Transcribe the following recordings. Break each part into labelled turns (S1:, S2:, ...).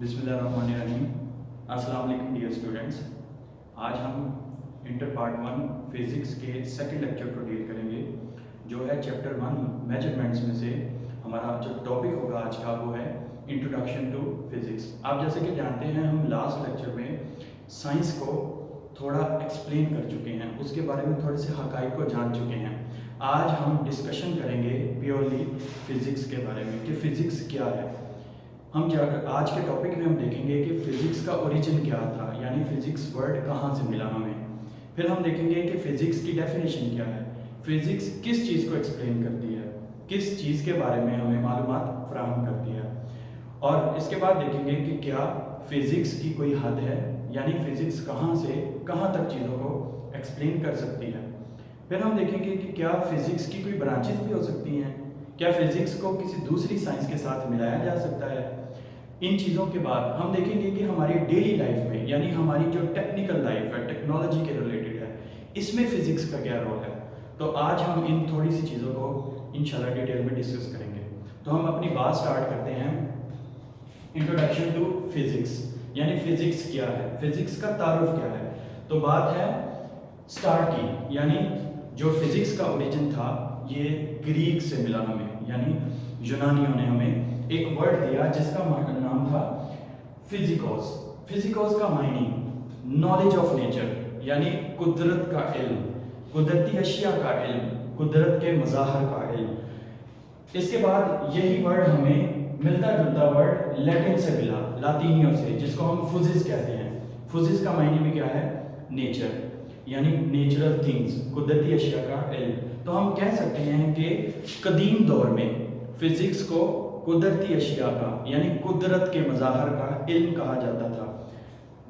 S1: बिस्मिल्लाहिर्रहमानिर्रहीम। अस्सलाम वालेकुम डियर स्टूडेंट्स। आज हम इंटर पार्ट 1 फिज़िक्स के सेकंड लेक्चर को डील करेंगे, जो है चैप्टर 1 मेजरमेंट्स में से। हमारा जो टॉपिक होगा आज का वो है इंट्रोडक्शन टू फिज़िक्स। आप जैसे कि जानते हैं, हम लास्ट लेक्चर में साइंस को थोड़ा एक्सप्लेन कर चुके हैं, उसके बारे में थोड़े से हक़ाइक़ को जान चुके हैं। आज हम डिस्कशन करेंगे प्योरली फ़िज़िक्स के बारे में कि फ़िज़िक्स क्या है। हम आज के टॉपिक में हम देखेंगे कि फ़िज़िक्स का ओरिजिन क्या था, यानी फ़िज़िक्स वर्ड कहाँ से मिला हमें। फिर हम देखेंगे कि फ़िज़िक्स की डेफिनेशन क्या है, फ़िज़िक्स किस चीज़ को एक्सप्लेन करती है, किस चीज़ के बारे में हमें मालूमात फराहम करती है। और इसके बाद देखेंगे कि क्या फ़िज़िक्स की कोई हद है, यानी फ़िज़िक्स कहाँ से कहाँ तक चीज़ों को एक्सप्लेन कर सकती है। फिर हम देखेंगे कि क्या फ़िज़िक्स की कोई ब्रांचेस भी हो सकती हैं, क्या फ़िज़िक्स को किसी दूसरी साइंस के साथ मिलाया जा सकता है। इन चीज़ों के बाद हम देखेंगे कि हमारी डेली लाइफ में, यानी हमारी जो टेक्निकल लाइफ है, टेक्नोलॉजी के रिलेटेड है, इसमें फ़िज़िक्स का क्या रोल है। तो आज हम इन थोड़ी सी चीज़ों को इंशाल्लाह डिटेल में डिस्कस करेंगे। तो हम अपनी बात स्टार्ट करते हैं इंट्रोडक्शन टू फिज़िक्स, यानी फ़िज़िक्स क्या है, फ़िज़िक्स का तारुफ क्या है। तो बात है स्टार्ट की, यानी जो फिज़िक्स का ओरिजिन था ये ग्रीक से मिला हमें, यानी यूनानियों ने हमें एक वर्ड दिया जिसका नाम था फिजिकोस। फिजिकोस का मायने नॉलेज ऑफ नेचर, यानी कुदरत का इल्म, कुदरती अशिया का इल्म, कुदरत के मज़ाहर का इल्म। इसके बाद यही वर्ड हमें मिलता जुलता वर्ड लैटिन से मिला, लातीनियों से, जिसको हम फुजिस कहते हैं। फुजिस का मायने भी क्या है, नेचर, यानी नेचुरल थिंग्स, कुदरती अशिया का इल्म। तो हम कह सकते हैं कि कदीम दौर में फिज़िक्स को कुदरती अशिया का, यानी कुदरत के मज़ाहर का इल्म कहा जाता था।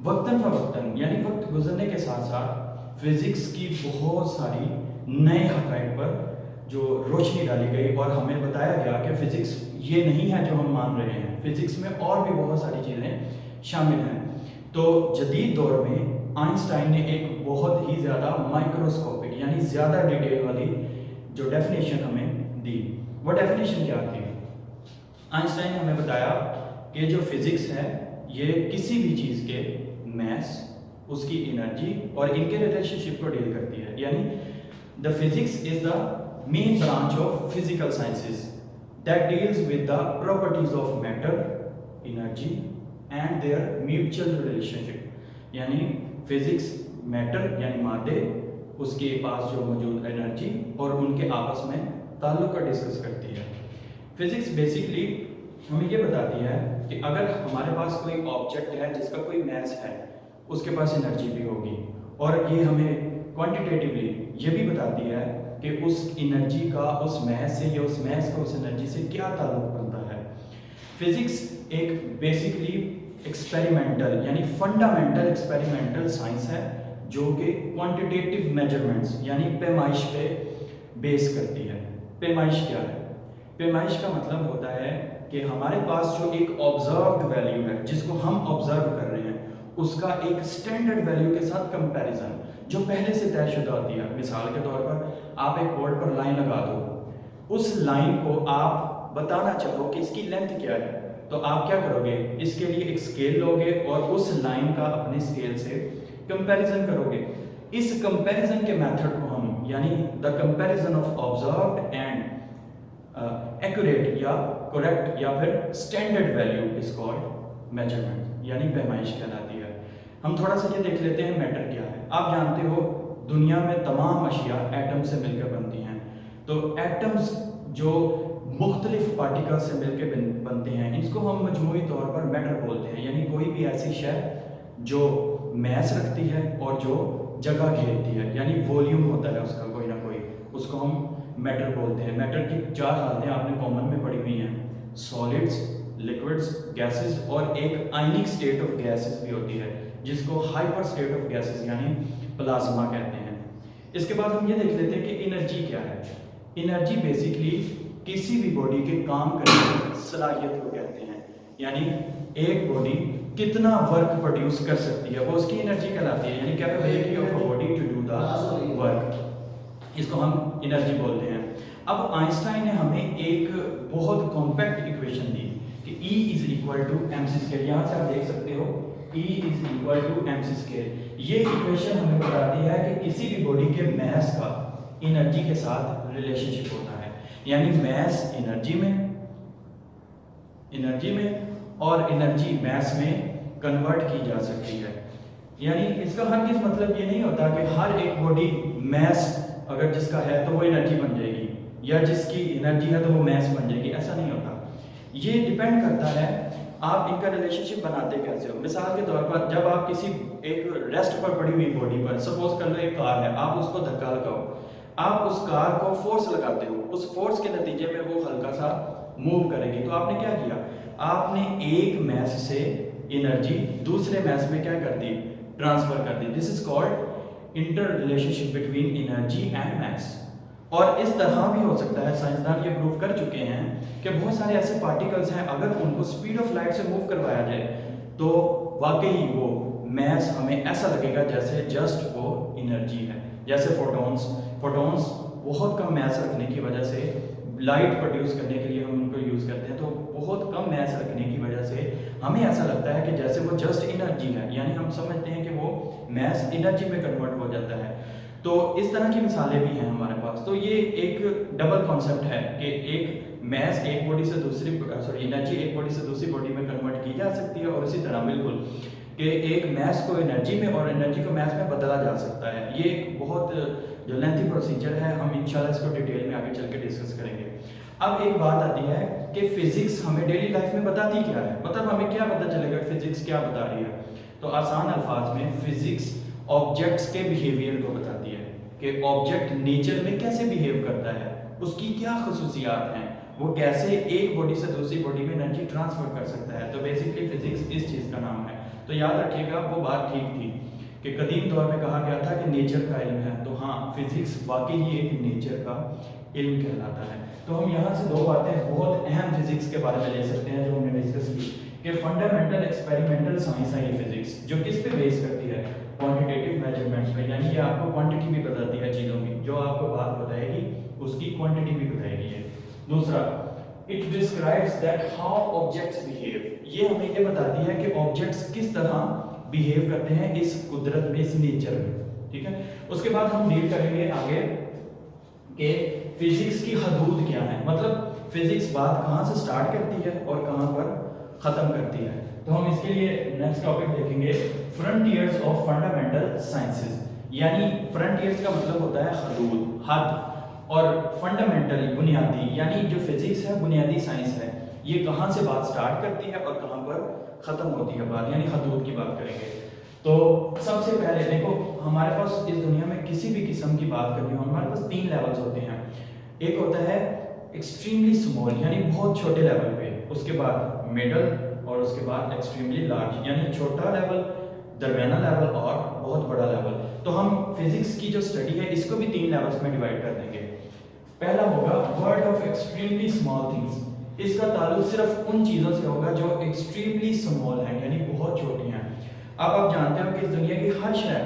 S1: वक्तन फ़वक्तन, यानी वक्त गुजरने के साथ साथ फिज़िक्स की बहुत सारी नए हक़ाइक़ पर जो रोशनी डाली गई और हमें बताया गया कि फ़िज़िक्स ये नहीं है जो हम मान रहे हैं, फ़िज़िक्स में और भी बहुत सारी चीज़ें शामिल हैं। तो जदीद दौर में आइंस्टाइन ने एक बहुत ही ज़्यादा माइक्रोस्कोपिक, यानी ज़्यादा डिटेल वाली जो डेफिनेशन हमें दी। वो डेफिनेशन क्या थी? आइंस्टाइन ने हमें बताया कि जो फिज़िक्स है ये किसी भी चीज़ के मैस, उसकी एनर्जी और इनके रिलेशनशिप को डील करती है। यानी the physics is the main branch of physical sciences that deals with the properties of matter, energy and there mutual relationship. यानी फिज़िक्स मैटर यानी मादे, उसके पास जो मौजूद एनर्जी और उनके आपस में ताल्लुक का डिस्कस करती है। फिज़िक्स बेसिकली हमें ये बताती है कि अगर हमारे पास कोई ऑब्जेक्ट है जिसका कोई मैस है, उसके पास एनर्जी भी होगी, और ये हमें क्वांटिटेटिवली ये भी बताती है कि उस एनर्जी का उस मैस से या उस मैस का उस एनर्जी से क्या ताल्लुक बनता है। फिज़िक्स एक बेसिकली एक्सपेरिमेंटल, यानी फंडामेंटल एक्सपेरिमेंटल साइंस है जो कि क्वांटिटेटिव मेजरमेंट्स, यानी पैमाइश पे बेस करती है। पैमाइश क्या है? पैमाइश का मतलब होता है कि हमारे पास जो एक ऑब्जर्व्ड वैल्यू है, जिसको हम ऑब्जर्व कर रहे हैं, उसका एक स्टैंडर्ड वैल्यू के साथ कंपैरिजन जो पहले से तयशुदा होती है। मिसाल के तौर पर आप एक बोर्ड पर लाइन लगा दो, उस लाइन को आप बताना चाहो कि इसकी लेंथ क्या है, तो आप क्या करोगे? इसके लिए एक स्केल लोगे और उस लाइन का अपने स्केल से कंपैरिजन करोगे। इस कंपैरिजन के मेथड को हम, यानी the comparison of observed and accurate या करेक्ट या फिर standard value is called measurement, यानी पैमाइश कहलाती है। हम थोड़ा सा ये देख लेते हैं मैटर क्या है। आप जानते हो दुनिया में तमाम अशिया एटम से मिलकर बनती हैं। तो एटम्स जो मुख्तलिफ पार्टिकल्स से मिलकर बनते हैं, इसको हम मजमूई तौर पर मैटर बोलते हैं। यानी कोई भी ऐसी शय जो मैस रखती है और जो जगह घेरती है, यानी वॉल्यूम होता है उसका कोई ना कोई, उसको हम मैटर बोलते हैं। मैटर की चार हालतें आपने कॉमन में पढ़ी हुई हैं, सॉलिड्स, लिक्विड्स, गैसेस, और एक आयनिक स्टेट ऑफ गैसेस भी होती है जिसको हाइपर स्टेट ऑफ गैसेस यानी प्लाज्मा कहते हैं। इसके बाद हम ये देख लेते हैं कि एनर्जी क्या है। एनर्जी बेसिकली किसी भी बॉडी के काम करने की सलाहियत को कहते हैं, यानी एक बॉडी कितना वर्क प्रोड्यूस कर सकती है वो उसकी एनर्जी कहलाती है, यानी capability of a body to do the work, इसको हम एनर्जी बोलते हैं। अब आइंस्टाइन ने हमें एक बहुत कॉम्पैक्ट इक्वेशन दी कि E is equal to mc²। यहाँ से आप देख सकते हो E is equal to mc²। ये इक्वेशन हमें बताती है कि किसी भी बॉडी के मास का एनर्जी के साथ रिलेशनशिप होता है, यानी मास एनर्जी में और एनर्जी मास में कन्वर्ट की जा सकती है। यानी इसका हर किस मतलब ये नहीं होता कि हर एक बॉडी मास अगर जिसका है तो वो एनर्जी बन जाएगी, या जिसकी एनर्जी है तो वो मास बन जाएगी, ऐसा नहीं होता। ये डिपेंड करता है आप इनका रिलेशनशिप बनाते कैसे हो। मिसाल के तौर पर जब आप किसी एक रेस्ट पर पड़ी हुई बॉडी पर, सपोज कर लो एक कार है, आप उसको धक्का लगाओ, आप उस कार को फोर्स लगाते हो, उस फोर्स के नतीजे में वो हल्का सा मूव करेगी। तो आपने क्या किया, आपने एक मास से एनर्जी दूसरे मास में क्या कर दी, ट्रांसफर कर दी। This is called interrelationship between energy and mass. और इस तरह भी हो सकता है, साइंसदान ये प्रूव कर चुके हैं कि बहुत सारे ऐसे पार्टिकल्स हैं, अगर उनको स्पीड ऑफ लाइट से मूव करवाया जाए तो वाकई वो मास हमें ऐसा लगेगा जैसे जस्ट वो एनर्जी है। जैसे फोटॉन्स बहुत कम मास रखने की वजह से, लाइट प्रोड्यूस करने के लिए हम उनको यूज़ करते हैं, तो बहुत कम मास रखने की वजह से हमें ऐसा लगता है कि जैसे वो जस्ट एनर्जी है, यानी हम समझते हैं कि वो मास एनर्जी में कन्वर्ट हो जाता है। तो इस तरह की मिसालें भी हैं हमारे पास। तो ये एक डबल कॉन्सेप्ट है कि एक मास एक बॉडी से दूसरी एनर्जी एक बॉडी से दूसरी बॉडी में कन्वर्ट की जा सकती है, और इसी तरह बिल्कुल कि एक मास को एनर्जी में और एनर्जी को मास में बदला जा सकता है। ये एक बहुत जो लेंथी प्रोसीजर है, हम इंशाल्लाह इसको डिटेल में आगे चल के डिस्कस करेंगे। अब एक बात आती है कि फिजिक्स हमें डेली लाइफ में बताती क्या है, मतलब हमें क्या पता चलेगा फिजिक्स क्या बता रही है। तो आसान अल्फाज में फिजिक्स ऑब्जेक्ट्स के बिहेवियर को बताती है कि ऑब्जेक्ट नेचर में कैसे बिहेव करता है, उसकी क्या खसूसियात हैं, वो कैसे एक बॉडी से दूसरी बॉडी में एनर्जी ट्रांसफर कर सकता है। तो बेसिकली फिजिक्स इस चीज़ का नाम है। तो याद रखिएगा वो बात ठीक थी कि कदीम दौर में कहा गया था कि नेचर का इल्म है, तो हाँ फिजिक्स वाकई ही एक नेचर का इल्म कहलाता है। तो हम यहाँ से दो बातें बहुत अहम फिजिक्स के बारे में ले सकते हैं जो हमने डिस्कस की कि फंडामेंटल एक्सपेरिमेंटल साइंस है ये फिजिक्स, जो किस पे बेस करती है, क्वांटिटेटिव मेजरमेंट्स पे, यानी ये आपको क्वांटिटी भी बताती है चीज़ों की, जो आपको बात बताएगी उसकी क्वांटिटी भी बताएगी है। दूसरा, it describes that how objects behave, ये हमें ये बताती है कि ऑब्जेक्ट्स किस तरह बिहेव करते हैं इस कुदरत में, इस नेचर में, ठीक है। उसके बाद हम डील करेंगे आगे कि फिजिक्स की हदूद क्या है, मतलब फिजिक्स बात कहाँ से स्टार्ट करती है और कहाँ पर ख़त्म करती है। तो हम इसके लिए नेक्स्ट टॉपिक देखेंगे फ्रंटियर्स ऑफ फंडामेंटल साइंसेस, यानी फ्रंटियर्स का मतलब होता है हदूद, हद, और फंडामेंटल बुनियादी, यानी जो फिजिक्स है बुनियादी साइंस है, ये कहाँ से बात स्टार्ट करती है और कहाँ पर ख़त्म होती है बात, यानी हदूद की बात करेंगे। तो सबसे पहले देखो हमारे पास इस दुनिया में किसी भी किस्म की बात करनी हो, हमारे पास 3 लेवल्स होते हैं। एक होता है एक्सट्रीमली स्मॉल, यानी बहुत छोटे लेवल पे, उसके बाद मिडल, और उसके बाद एक्सट्रीमली लार्ज, यानी छोटा लेवल, दरमियाना लेवल और बहुत बड़ा लेवल। तो हम फिजिक्स की जो स्टडी है इसको भी 3 लेवल्स में डिवाइड कर देंगे। पहला होगा world of extremely small things, इसका ताल्लुक सिर्फ उन चीज़ों से होगा जो एक्सट्रीमली स्मॉल हैं, यानी बहुत छोटी हैं। अब आप जानते हो कि इस दुनिया की हर शय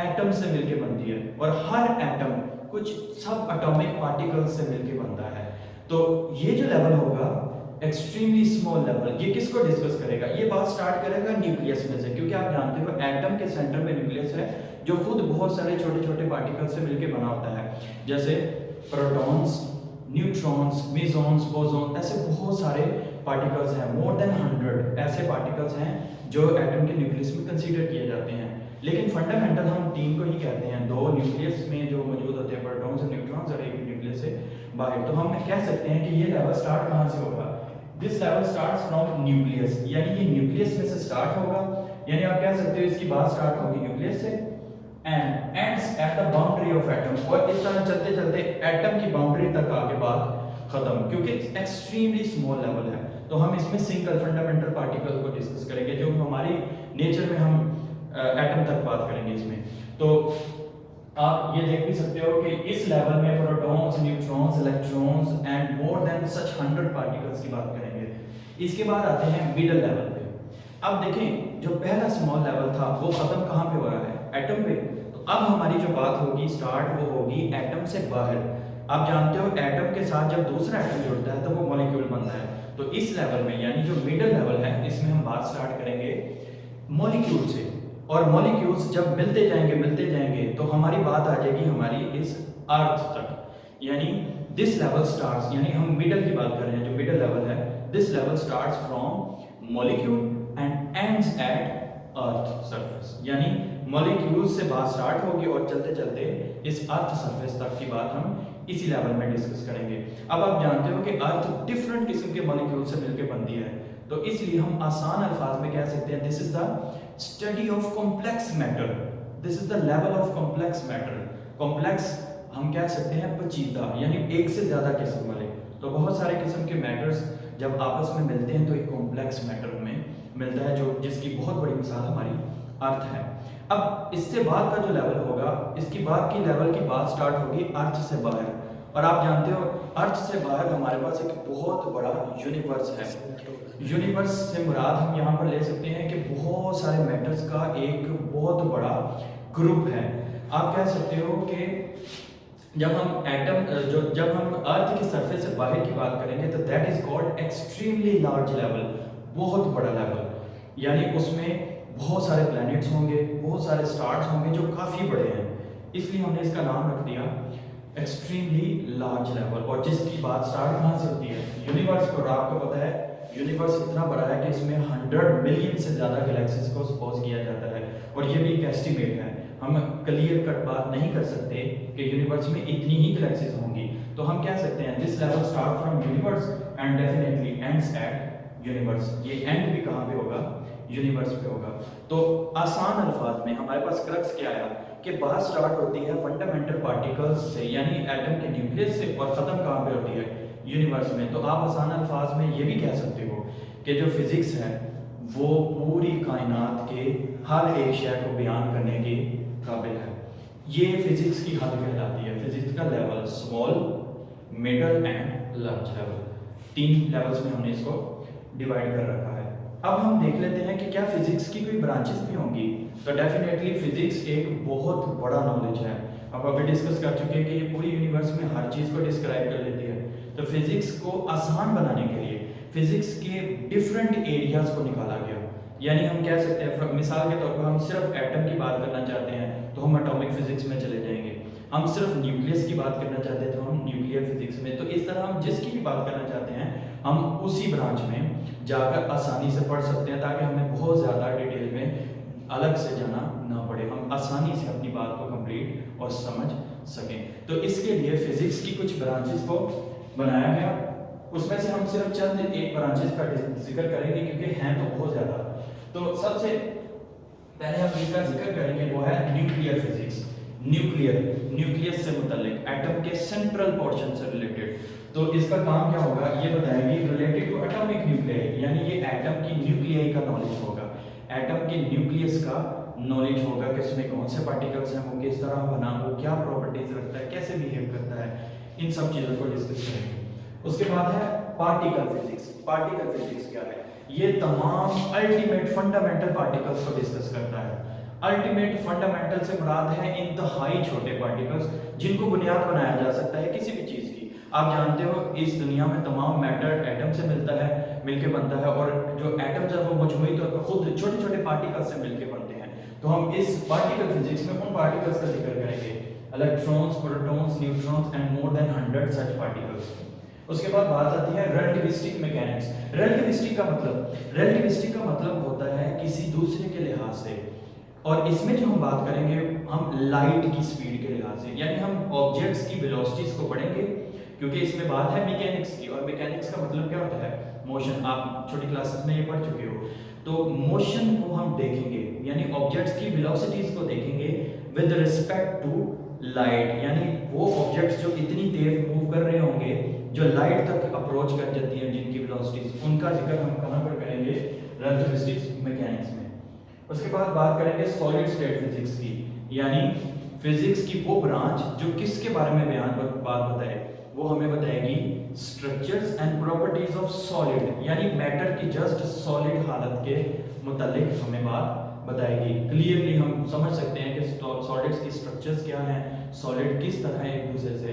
S1: एटम से मिलकर बनती है, और हर एटम कुछ सब एटॉमिक पार्टिकल्स से मिलकर बनता है। तो ये जो लेवल होगा एक्सट्रीमली स्मॉल लेवल, ये किसको डिस्कस करेगा, ये बात स्टार्ट करेगा न्यूक्लियस में से, क्योंकि आप जानते हो एटम के सेंटर में न्यूक्लियस है जो खुद बहुत सारे छोटे छोटे पार्टिकल्स से मिलकर बना होता है, जैसे प्रोटॉन्स, न्यूट्रॉन्स, मेसॉन्स, बोसॉन, ऐसे बहुत सारे पार्टिकल्स हैं, मोर देन 100 ऐसे पार्टिकल्स हैं जो एटम के न्यूक्लियस में कंसीडर किए जाते हैं। लेकिन फंडामेंटल हम 3 को ही कहते हैं, 2 न्यूक्लियस में जो मौजूद होते हैं प्रोटॉन्स और न्यूट्रॉन्स, और एक न्यूक्लियस से बाहर। तो हम कह सकते हैं कि ये लेवल स्टार्ट कहाँ से होगा, this level starts from nucleus, यानी ये न्यूक्लियस में से स्टार्ट होगा, यानी आप कह सकते हो इसकी बात स्टार्ट होगी न्यूक्लियस से and ends at the boundary of atom, और इस तरह चलते चलते एटम की बाउंड्री तक आके बात खत्म, क्योंकि एक्सट्रीमली स्मॉल लेवल है। तो हम इसमें सिंगल फंडामेंटल पार्टिकल को डिस्कस करेंगे, जो हमारी नेचर में हम एटम तक बात करेंगे इसमें। तो आप ये देख भी सकते हो कि इस लेवल में protons, neutrons, electrons and more than such 100 particles की बात करेंगे। इसके बाद आते हैं मिडल लेवल पे। अब देखें जो पहला स्मॉल लेवल था वो खत्म कहाँ पे हो रहा है, एटम पे। तो अब हमारी जो बात होगी स्टार्ट, वो होगी एटम से बाहर। आप जानते हो एटम के साथ जब दूसरा एटम जुड़ता है तो वो मॉलिक्यूल बनता है। तो इस लेवल में यानी जो मिडिल लेवल है इसमें हम बात स्टार्ट करेंगे मॉलिक्यूल से, और मॉलिक्यूल्स जब मिलते जाएंगे तो हमारी बात आ जाएगी हमारी इस अर्थ तक, यानी दिस लेवल स्टार्ट्स, यानी हम मिडल की बात कर रहे हैं, जो मिडल लेवल है, this level starts from molecule and ends at earth surface, यानी मॉलिक्यूल्स से बात स्टार्ट होगी और चलते चलते इस अर्थ सरफेस तक की बात हम इसी लेवल में डिस्कस करेंगे। अब आप जानते हो कि अर्थ डिफरेंट किस्म के मॉलिक्यूल से मिलकर बनती है, तो इसलिए हम आसान अल्फाज में कह सकते हैं this is the study of complex matter, this is the level of complex matter. Complex हम कह सकते हैं पेचीदा, यानी एक से ज्यादा किस्म वाले, तो बहुत सारे किस्म के मैटर्स जब आपस में मिलते हैं तो एक कॉम्प्लेक्स मैटर हमें मिलता है, जो जिसकी बहुत बड़ी मिसाल हमारी अर्थ है। अब इससे बाद का जो लेवल होगा, इसकी बाद की लेवल की बात स्टार्ट होगी अर्थ से बाहर, और आप जानते हो अर्थ से बाहर हमारे पास एक बहुत बड़ा यूनिवर्स है। यूनिवर्स से मुराद हम यहाँ पर ले सकते हैं कि बहुत सारे मैटर्स का एक बहुत बड़ा ग्रुप है। आप कह सकते हो कि जब हम जब हम अर्थ की सरफेस से बाहर की बात करेंगे तो that is called extremely large level, बहुत बड़ा लेवल, यानी उसमें बहुत सारे प्लैनेट्स होंगे, बहुत सारे स्टार्स होंगे जो काफ़ी बड़े हैं, इसलिए हमने इसका नाम रख दिया एक्सट्रीमली लार्ज लेवल। और जिसकी बात स्टार्ट कहाँ से होती है, यूनिवर्स पर। आपको पता है यूनिवर्स इतना बड़ा है कि इसमें 100 मिलियन से ज़्यादा गैलेक्सीज को सपोज किया जाता है, और ये भी एक एस्टिमेट है, हम क्लियर कट बात नहीं कर सकते कि यूनिवर्स में इतनी ही गैलेक्सीज होंगी, तो हम कह सकते हैं this level start from universe and definitely ends at universe. ये एंड भी कहाँ पे होगा, यूनिवर्स पे होगा। तो आसान अल्फाज में हमारे पास क्रक्स क्या आया कि बात स्टार्ट होती है फंडामेंटल पार्टिकल्स से, यानी एटम के न्यूक्लियस से, और ख़त्म कहाँ पे होती है, यूनिवर्स में। तो आप आसान अल्फाज में ये भी कह सकते हो कि जो फिजिक्स है वो पूरी कायनात के हर एक शय को बयान करने के काबिल है। ये फिजिक्स की हद कहलाती है, फिजिक्स का level small, middle and large level, 3 levels में हमने इसको डिवाइड कर रखा है। अब हम देख लेते हैं कि क्या फिजिक्स की कोई ब्रांचेस भी होंगी, तो डेफिनेटली फिजिक्स एक बहुत बड़ा नॉलेज है। अब अभी डिस्कस कर चुके हैं कि ये पूरी यूनिवर्स में हर चीज़ को डिस्क्राइब कर लेती है, तो फिजिक्स को आसान बनाने के लिए फिजिक्स के डिफरेंट एरियाज को निकाला गया, यानी हम कह सकते हैं मिसाल के तौर पर हम सिर्फ एटम की बात करना चाहते हैं तो हम एटॉमिक फिजिक्स में चले जाएंगे, हम सिर्फ न्यूक्लियस की बात करना चाहते हैं तो हम न्यूक्लियर फिजिक्स में, तो इस तरह हम जिसकी भी बात करना चाहते हैं हम उसी ब्रांच में जाकर आसानी से पढ़ सकते हैं, ताकि हमें बहुत ज़्यादा डिटेल में अलग से जाना ना पड़े, हम आसानी से अपनी बात को कंप्लीट और समझ सकें। तो इसके लिए फिजिक्स की कुछ ब्रांचेस को बनाया गया, उसमें से हम सिर्फ चंद एक ब्रांचेस का जिक्र करेंगे क्योंकि हैं तो बहुत ज़्यादा। तो सबसे पहले हम जिसका जिक्र करेंगे वो है न्यूक्लियर फिजिक्स। न्यूक्लियस से मुताल्लिक, एटम के सेंट्रल पोर्शन से रिलेटेड। तो इसका काम क्या होगा ये बताएंगे, रिलेटेड टू एटॉमिक न्यूक्लियाई, यानी ये एटम की न्यूक्लियाई का नॉलेज होगा, एटम के न्यूक्लियस का नॉलेज होगा कि उसमें कौन से पार्टिकल्स हैं, वो किस तरह बना, वो क्या प्रॉपर्टीज रखता है, कैसे बिहेव करता है, इन सब चीज़ों को डिस्कस करेंगे। उसके बाद है पार्टिकल फिजिक्स। पार्टिकल फिजिक्स क्या है, ये तमाम अल्टीमेट फंडामेंटल पार्टिकल्स को डिस्कस करता है। अल्टीमेट फंडामेंटल से मुराद है इंतहाई छोटे पार्टिकल्स जिनको बुनियाद बनाया जा सकता है किसी भी चीज़ की। आप जानते हो इस दुनिया में तमाम मैटर एटम से मिलता है, मिलके बनता है, और जो एटम्स है वो मजमूई तौर पर खुद छोटे छोटे पार्टिकल्स से मिलके बनते हैं। तो हम इस पार्टिकल फिजिक्स में उन पार्टिकल्स का जिक्र करेंगे, electrons, protons, neutrons and more then 100 such particles. उसके बाद बात आती है रिलेटिविस्टिक मैकेनिक्स। रिलेटिविस्टिक का मतलब होता है किसी दूसरे के लिहाज से, और इसमें जो हम बात करेंगे हम लाइट की स्पीड के लिहाज से, यानी हम ऑब्जेक्ट्स की वेलोसिटीज को पढ़ेंगे, क्योंकि इसमें बात है मैकेनिक्स की, और मैकेनिक्स का मतलब क्या होता है, मोशन। आप छोटी क्लासेस में ये पढ़ चुके हो। तो मोशन को हम देखेंगे, यानी ऑब्जेक्ट्स की वेलोसिटीज को देखेंगे विद रिस्पेक्ट टू लाइट, यानी वो ऑब्जेक्ट्स जो इतनी तेज मूव कर रहे होंगे, जो लाइट तक अप्रोच कर जाती है जिनकी वेलोसिटीज, उनका जिक्र हम कहाँ पर करेंगे, रिलेटिविस्टिक मैकेनिक्स में। उसके बाद बात करेंगे सॉलिड स्टेट फिजिक्स की, यानी फिजिक्स की वो ब्रांच जो किसके बारे में बात बताए, वो हमें बताएगी structures and properties of solid, यानी मैटर की जस्ट सॉलिड हालत के मुतालिक हमें बात बताएगी। क्लियरली हम समझ सकते हैं कि सॉलिड्स की स्ट्रक्चर्स क्या हैं, सॉलिड किस तरह एक दूसरे से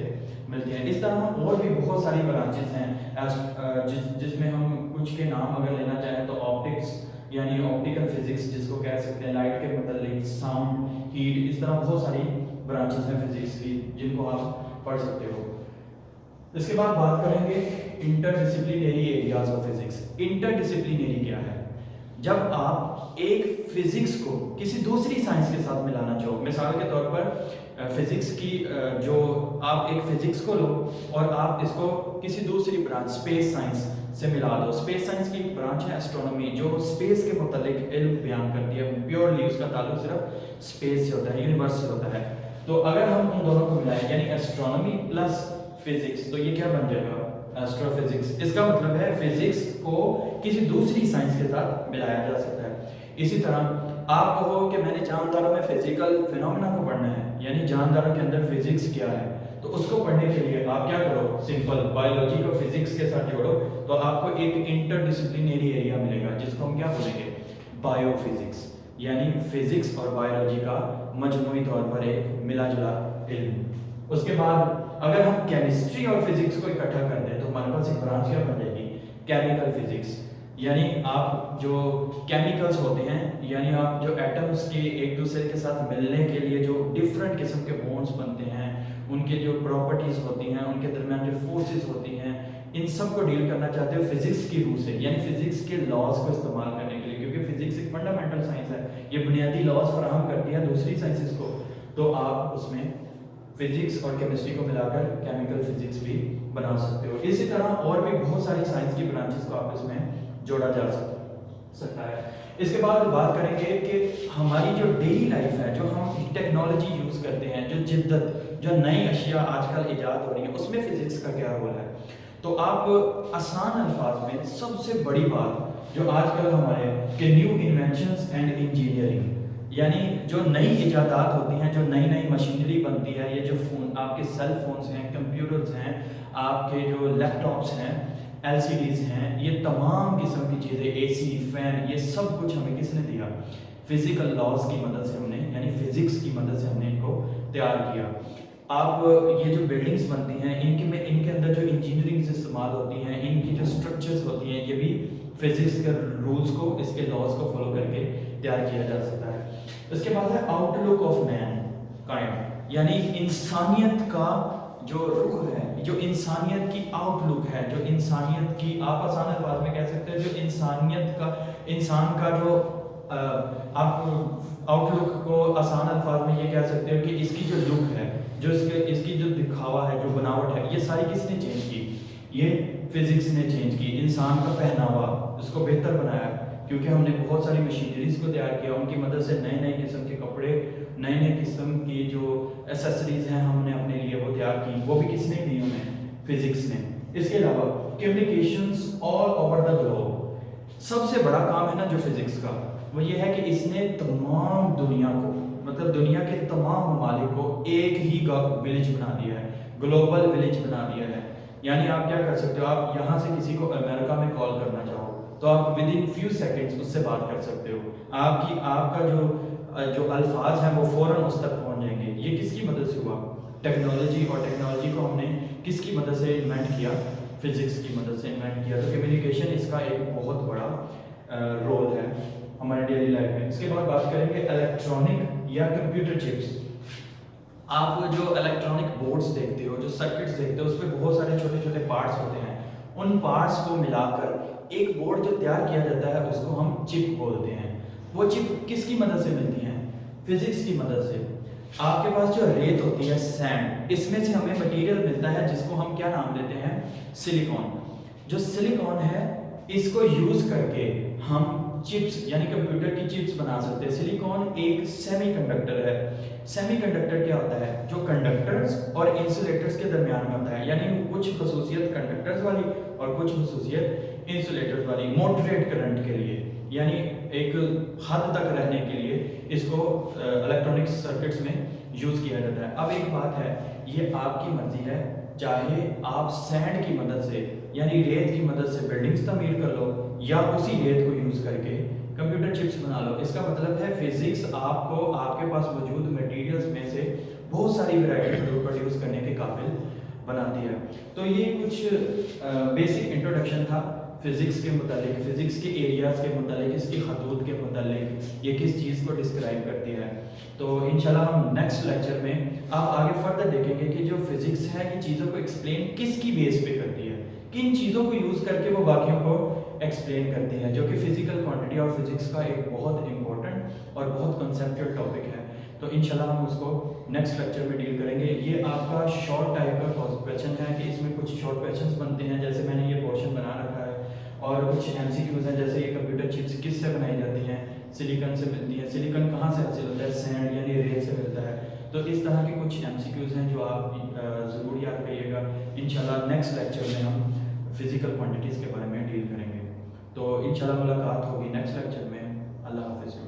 S1: मिलते हैं। इस तरह और भी बहुत सारी ब्रांचेस हैं जिसमें हम कुछ के नाम अगर लेना चाहें तो ऑप्टिक्स यानी ऑप्टिकल फिजिक्स जिसको कह सकते हैं, लाइट के मतलब साउंड, हीट, इस तरह बहुत सारी ब्रांचेस हैं फिजिक्स की जिनको आप पढ़ सकते हो। इसके बाद बात करेंगे interdisciplinary areas of physics. Interdisciplinary क्या है? जब आप एक फिजिक्स को किसी दूसरी साइंस के साथ मिलाना चाहो, मिसाल के तौर पर फिजिक्स की जो आप एक फिजिक्स को लो और आप इसको किसी दूसरी ब्रांच स्पेस साइंस से मिला दो। स्पेस साइंस की एक ब्रांच है एस्ट्रोनॉमी जो स्पेस के मुतालिक इल्म बयान करती है, प्योरली उसका ताल्लुक सिर्फ स्पेस से होता है, यूनिवर्स से होता है। तो अगर हम उन दोनों को मिलाएं यानी एस्ट्रोनॉमी प्लस फिजिक्स, तो ये क्या बन जाएगा? एस्ट्रोफिजिक्स। इसका मतलब है फिजिक्स को किसी दूसरी साइंस के साथ मिलाया जा सकता है। इसी तरह आप कहो कि मैंने जानदारों में फिजिकल फिनोमेना को पढ़ना है, यानी जानदारों के अंदर फिजिक्स क्या है, तो उसको पढ़ने के लिए आप क्या करो? सिंपल बायोलॉजी को फिजिक्स के साथ जोड़ो तो आपको एक इंटरडिसिप्लिनरी एरिया मिलेगा जिसको हम क्या बोलेंगे? बायोफिजिक्स। यानी फिजिक्स और बायोलॉजी का मजमूई तौर पर एक मिला जुला इल्म। उसके बाद अगर हम केमिस्ट्री और फिजिक्स को इकट्ठा कर दें तो हमारे पास एक ब्रांच क्या बन जाएगी? Chemical physics. यानी आप जो केमिकल्स होते हैं, यानी आप जो एटम्स के एक दूसरे के साथ मिलने के लिए जो डिफरेंट किस्म के बॉन्ड्स बनते हैं, उनके जो प्रॉपर्टीज होती हैं, उनके दरमियान जो फोर्सेस होती हैं, इन सब को डील करना चाहते हो फिजिक्स की रूह से, यानी फिजिक्स के लॉज को इस्तेमाल करने के लिए, क्योंकि फिजिक्स एक फंडामेंटल साइंस है, ये बुनियादी लॉज फराहम करती है दूसरी साइंसेस को। तो आप उसमें फिजिक्स और केमिस्ट्री को मिलाकर केमिकल फिजिक्स भी बना सकते हो। इसी तरह और भी बहुत सारी साइंस की ब्रांचेस को आप इसमें जोड़ा जा सकता है। इसके बाद बात करेंगे कि हमारी जो डेली लाइफ है, जो हम टेक्नोलॉजी यूज करते हैं, जो जिद्दत, जो नई अशिया आजकल इजाद हो रही है, उसमें फिजिक्स का क्या रोल है? तो आप आसान अल्फाज में सबसे बड़ी बात जो आजकल हमारे के न्यू इन्वेंशंस एंड इंजीनियरिंग, यानी जो नई इजादात होती हैं, जो नई नई मशीनरी बनती है, ये जो फोन आपके सेल फोन्स हैं, कंप्यूटर्स हैं, आपके जो लैपटॉप्स हैं, LCDs हैं, ये तमाम किस्म की चीज़ें, AC, फैन, ये सब कुछ हमें किसने दिया? फिजिकल लॉज की मदद से हमने, यानी फिजिक्स की मदद से हमने इनको तैयार किया। आप ये जो बिल्डिंग्स बनती हैं इनके अंदर जो इंजीनियरिंग इस्तेमाल होती हैं, इनकी जो स्ट्रक्चर्स होती हैं, ये भी फिजिक्स के रूल्स को, इसके लॉज को फॉलो करके तैयार किया जा सकता है। इसके बाद है आउटलुक ऑफ मैन काइंड, यानी इंसानियत का जो रुख है, जो इंसानियत की आउटलुक है, जो इंसानियत की, आप आसान अल्फाज में कह सकते हैं, जो इंसानियत का, इंसान का जो आप आउटलुक को आसान अल्फाज में ये कह सकते हो कि इसकी जो लुक है, जो इसकी जो दिखावा है, जो बनावट है, ये सारी किसने चेंज की? ये फिजिक्स ने चेंज की। इंसान का पहनावा, उसको बेहतर बनाया, क्योंकि हमने बहुत सारी मशीनरीज को तैयार किया, उनकी मदद से नए नए किस्म के कपड़े, नए नए किस्म की जो एसेसरीज हैं हमने अपने लिए वो तैयार की, वो भी किसने दी? हमें फिजिक्स ने। इसके अलावा communications all over the globe, सबसे बड़ा काम है ना जो फिजिक्स का, वो ये है कि इसने तमाम दुनिया को, मतलब दुनिया के तमाम ममालिक को एक ही विलेज बना दिया है, ग्लोबल विलेज बना दिया है। यानी आप क्या कर सकते हो? आप यहाँ से किसी को अमेरिका में कॉल करना चाहो तो आप विद इन फ्यू सेकेंड्स उससे बात कर सकते हो। आपका जो अल्फाज हैं वो फौरन उस तक पहुँच जाएंगे। ये किसकी मदद से हुआ? टेक्नोलॉजी। और टेक्नोलॉजी को हमने किसकी मदद से इन्वेंट किया? फिजिक्स की मदद से इन्वेंट किया। तो कम्युनिकेशन इसका एक बहुत बड़ा रोल है हमारे डेली लाइफ में। इसके बाद बात करेंगे इलेक्ट्रॉनिक या कंप्यूटर चिप्स। आप जो इलेक्ट्रॉनिक बोर्ड्स देखते हो, जो सर्किट्स देखते हो, उस पर बहुत सारे छोटे छोटे पार्ट्स होते हैं। उन पार्ट्स को मिलाकर एक बोर्ड जो तैयार किया जाता है उसको हम चिप बोलते हैं। वो चिप किसकी मदद से मिलती है? फिजिक्स की मदद से। आपके पास जो रेत होती है सैंड, इसमें से हमें मटेरियल मिलता है जिसको हम क्या नाम देते हैं? सिलिकॉन। जो सिलिकॉन है इसको यूज करके हम चिप्स यानी कंप्यूटर की चिप्स बना सकते हैं। सिलिकॉन एक सेमीकंडक्टर है। सेमीकंडक्टर क्या होता है? जो कंडक्टर्स और इंसुलेटर्स के दरमियान में होता है, यानी कुछ खसूसियत कंडक्टर्स वाली और कुछ खसूसियत इंसुलेटर्स वाली, मॉडरेट करंट के लिए, यानी एक हद तक रहने के लिए इसको इलेक्ट्रॉनिक सर्किट्स में यूज किया जाता है। अब एक बात है, ये आपकी मर्जी है, चाहे आप सैंड की मदद से यानी रेत की मदद से बिल्डिंग्स तमीर कर लो या उसी रेत को यूज करके कंप्यूटर चिप्स बना लो। इसका मतलब है फिजिक्स आपको आपके पास मौजूद मटेरियल्स में से बहुत सारी वैरायटी प्रोड्यूस करने के काबिल बनाती है। तो ये कुछ बेसिक इंट्रोडक्शन था फिज़िक्स के मुतालिक, फ़िज़िक्स के एरियाज़ के मुतालिक, इसकी हदूद के मुतालिक, ये किस चीज़ को डिस्क्राइब करती है। तो इंशाल्लाह हम नेक्स्ट लेक्चर में आप आगे फर्दर देखेंगे कि जो फिज़िक्स है ये चीज़ों को एक्सप्लेन किसकी बेस पे करती है, किन चीज़ों को यूज़ करके वो बाकियों को एक्सप्लेन करती है, जो कि फ़िज़िकल क्वांटिटी और फिज़िक्स का एक बहुत इंपॉर्टेंट और बहुत कंसेप्चुअल टॉपिक है। तो इंशाल्लाह हम उसको नेक्स्ट लेक्चर में डील करेंगे। ये आपका शॉर्ट टाइप का क्वेश्चन है कि इसमें कुछ शॉर्ट क्वेश्चंस बनते हैं, जैसे मैंने ये पोर्शन बना रखा है, और कुछ एमसीक्यूज हैं, जैसे ये कंप्यूटर चिप्स किससे बनाई जाती हैं, सिलिकॉन से मिलती है, सिलिकॉन कहाँ से हासिल होता है, सैंड यानी रेत से मिलता है। तो इस तरह के कुछ एमसीक्यूज हैं जो आप ज़रूर याद करिएगा। इंशाल्लाह नेक्स्ट लेक्चर में हम फिज़िकल क्वांटिटीज़ के बारे में डील करेंगे। तो इंशाल्लाह मुलाकात होगी नेक्स्ट लेक्चर में। अल्लाह हाफ़िज़।